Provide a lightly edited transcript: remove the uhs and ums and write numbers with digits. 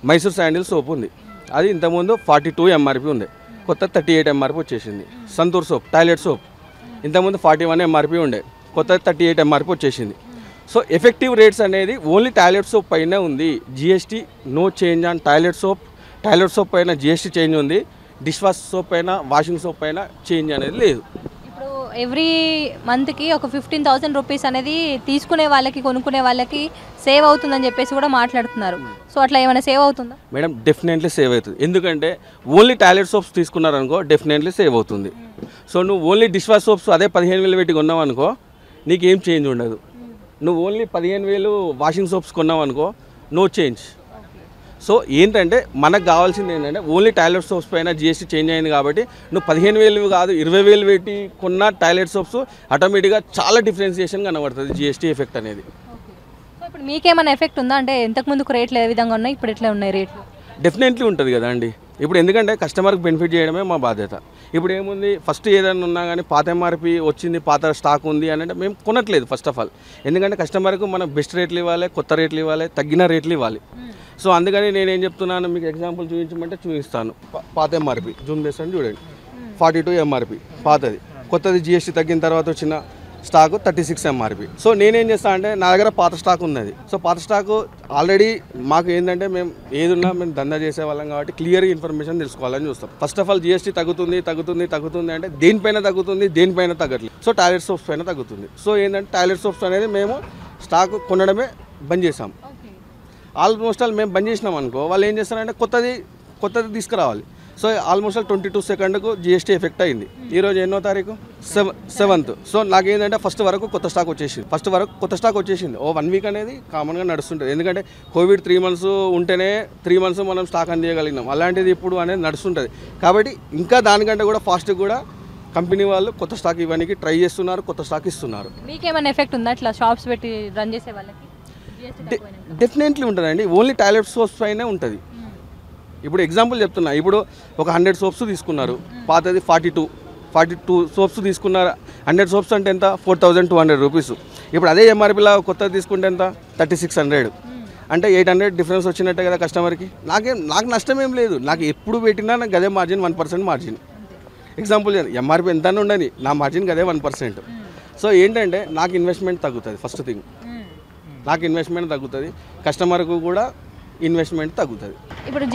Mysore sandal soap ఉంది, అది ఇంతకుముందు 42 ఎంఆర్పి ఉంది, కొత్త 38 ఎంఆర్పి వచ్చేసింది. సంతూర్ సోప్ టాయిలెట్ సోప్ ఇంతకుముందు 41 ఎంఆర్పి ఉండే, కొత్త 38 ఎంఆర్పి వచ్చేసింది. సో ఎఫెక్టివ్ రేట్స్ అనేది ఓన్లీ టాయిలెట్ సోప్ పైనే ఉంది. GST no change on toilet soap పైన జిఎస్టీ చేంజ్ ఉంది. డిష్ వాష్ సోప్ పైన, వాషింగ్ సోప్ పైన చేంజ్ అనేది లేదు. ఇప్పుడు ఎవ్రీ మంత్కి ఒక 15,000 రూపీస్ అనేది తీసుకునే వాళ్ళకి, కొనుక్కునే వాళ్ళకి సేవ్ అవుతుందని చెప్పేసి కూడా మాట్లాడుతున్నారు. సో అట్లా ఏమైనా సేవ్ అవుతుందా? మేడం డెఫినెట్లీ సేవ్ అవుతుంది. ఎందుకంటే ఓన్లీ టాయిలెట్ సోప్స్ తీసుకున్నారనుకో డెఫినెట్లీ సేవ్ అవుతుంది. సో నువ్వు ఓన్లీ డిష్ వాష్ సోప్స్ అదే 15,000 పెట్టి కొన్నావు అనుకో నీకేం చేంజ్ ఉండదు. నువ్వు ఓన్లీ 15,000 వాషింగ్ సోప్స్ కొన్నావు అనుకో నో చేంజ్. సో ఏంటంటే మనకు కావాల్సింది ఏంటంటే ఓన్లీ టాయిలెట్ సోప్స్ పైన జిఎస్టీ చేంజ్ అయింది కాబట్టి నువ్వు 15,000 కాదు 20,000 పెట్టి కొన్న టాయిలెట్ సోప్స్ ఆటోమేటిక్గా చాలా డిఫరెన్సియేషన్ కనబడుతుంది జిఎస్టీ ఎఫెక్ట్ అనేది. సో ఇప్పుడు మీకేమైనా ఎఫెక్ట్ ఉందా? అంటే ఇంతకుముందుకు రేట్లు ఏ విధంగా ఉన్నాయి, ఇప్పుడు ఎట్లా ఉన్నాయి రేట్లు? డెఫినెట్లీ ఉంటుంది కదా అండి. ఇప్పుడు ఎందుకంటే కస్టమర్కి బెనిఫిట్ చేయడమే మా బాధ్యత. ఇప్పుడు ఏముంది, ఫస్ట్ ఏదైనా ఉన్నా కానీ పాత ఎంఆర్పి వచ్చింది, పాత స్టాక్ ఉంది అని అంటే మేము కొనట్లేదు ఫస్ట్ ఆఫ్ ఆల్. ఎందుకంటే కస్టమర్కు మనం బెస్ట్ రేట్లు ఇవ్వాలి, కొత్త రేట్లు ఇవ్వాలి, తగ్గిన రేట్లు ఇవ్వాలి. సో అందుకని నేనేం చెప్తున్నాను, మీకు ఎగ్జాంపుల్ చూపించమంటే చూపిస్తాను. పాత ఎంఆర్పి జూమ్ చేస్తాను చూడండి, 42 ఎంఆర్పి పాతది, కొత్తది జిఎస్టీ తగ్గిన తర్వాత వచ్చిన స్టాకు 36 ఎంఆర్పి. సో నేనేం చేస్తాను అంటే నా దగ్గర పాత స్టాక్ ఉన్నది. సో పాత స్టాకు ఆల్రెడీ మాకు ఏంటంటే మేము ఏదున్నా మేము దందా చేసే వాళ్ళం కాబట్టి క్లియర్గా ఇన్ఫర్మేషన్ తెలుసుకోవాలని చూస్తాం. ఫస్ట్ ఆఫ్ ఆల్ జిఎస్టీ తగ్గుతుంది అంటే దేనిపైన తగ్గుతుంది, దేనిపైన తగ్గట్లేదు. సో టాయిలెట్ సోప్స్ పైన తగ్గుతుంది. సో ఏంటంటే టాయిలెట్ సోప్స్ అనేది మేము స్టాక్ కొనడమే బంద్ చేసాం. ఆల్మోస్ట్ ఆల్ మేము బంద్ చేసినాం అనుకో వాళ్ళు ఏం చేస్తారంటే కొత్తది తీసుకురావాలి. సో ఆల్మోస్ట్ ఆల్ 22 సెకండ్కు జిఎస్టీ ఎఫెక్ట్ అయింది. ఈరోజు ఎన్నో తారీఖు 7th. సో నాకేంటంటే ఫస్ట్ వరకు కొత్త స్టాక్ వచ్చేసింది. ఓ 1 వీక్ అనేది కామన్గా నడుస్తుంటుంది. ఎందుకంటే కోవిడ్ 3 months ఉంటేనే 3 months మనం స్టాక్ అందియగలిగినాం. అలాంటిది ఇప్పుడు అనేది నడుస్తుంటుంది. కాబట్టి ఇంకా దానికంటే కూడా ఫాస్ట్గా కూడా కంపెనీ వాళ్ళు కొత్త స్టాక్ ఇవ్వడానికి ట్రై చేస్తున్నారు, కొత్త స్టాక్ ఇస్తున్నారు. మీకేమైనా ఎఫెక్ట్ ఉందా ఇట్లా షాప్స్ పెట్టి రన్ చేసే వాళ్ళకి? డెఫినెట్లీ ఉంటుందండి. ఓన్లీ టాయిలెట్ సోప్స్ పైనే ఉంటుంది. ఇప్పుడు ఎగ్జాంపుల్ చెప్తున్నా, ఇప్పుడు ఒక 100 సోప్స్ తీసుకున్నారు, పాతది 42 సోప్స్ తీసుకున్నారు. 100 సోప్స్ అంటే ఎంత, 4,200 రూపీస్. ఇప్పుడు అదే ఎంఆర్పీలో కొత్తది తీసుకుంటే ఎంత, 3,600. అంటే 800 డిఫరెన్స్ వచ్చినట్టే కదా కస్టమర్కి. నాకు నష్టం ఏం లేదు. నాకు ఎప్పుడు పెట్టినా నాకు అదే మార్జిన్, 1% మార్జిన్. ఎగ్జాంపుల్ ఎంఆర్పీ ఎంత ఉండని నా మార్జిన్కి అదే 1%. సో ఏంటంటే నాకు ఇన్వెస్ట్మెంట్ తగ్గుతుంది. ఫస్ట్ థింగ్ నాకు ఇన్వెస్ట్మెంట్ తగ్గుతుంది, కస్టమర్కు కూడా ఇన్వెస్ట్మెంట్ తగ్గుతుంది. ఇప్పుడు